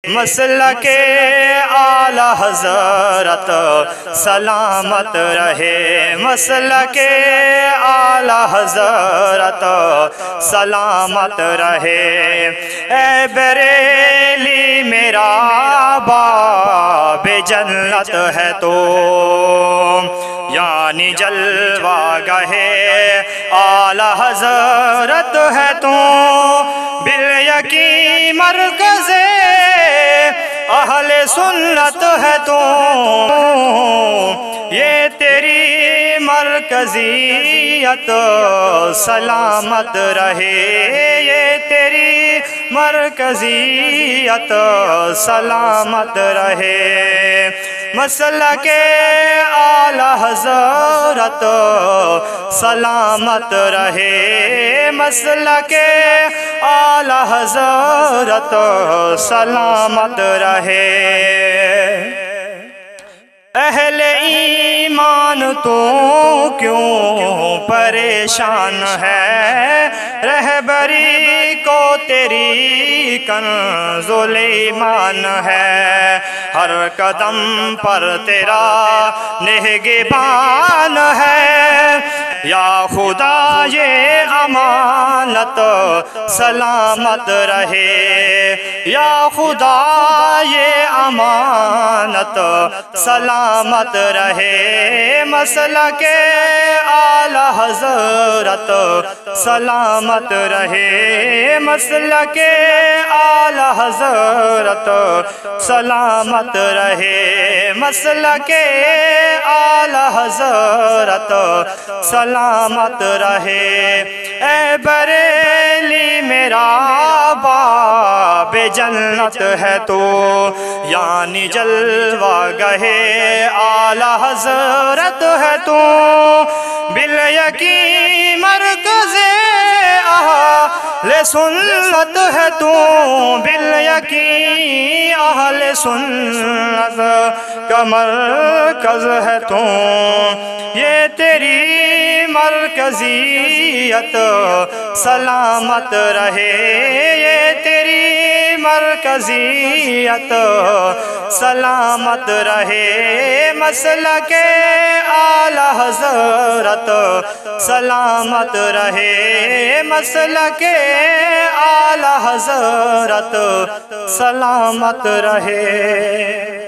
مسلک اعلی حضرت سلامت رہے، مسلک اعلی حضرت سلامت رہے۔ اے بریلی میرا باب جنت ہے تو، یعنی جلوہ گہے اعلی حضرت ہے تو، بالیقین مرکز اہل سنت ہے تو، یہ تیری مرکزیت سلامت رہے، یہ تیری مرکزیت سلامت رہے۔ مسلک اعلی حضرت سلامت رہے، مسلک اعلی حضرت سلامت رہے۔ اہل ایمان تو کیوں پریشان ہے، رہبری کو تیری کنز ایمان ہے، ہر قدم پر تیرا نگہبان ہے۔ یا خدا یہ امانت سلامت رہے، یا خدا یہ امانت سلامت رہے۔ مسلک اعلی حضرت سلامت رہے، مسلک اعلی حضرت سلامت رہے، مسلک اعلی حضرت سلامت رہے۔ اے بریلی میرا باب جنت ہے تو، یعنی جلوہ گہے اعلی حضرت ہے تو، بالیقین مرکز اہل سنت ہے تو، بالیقین اہل سنت کا مرکز ہے تو، یہ تیری مرکزیت سلامت رہے، یہ تیری مرکزیت سلامت رہے۔ مسلک اعلی حضرت سلامت رہے، مسلک اعلی حضرت سلامت رہے۔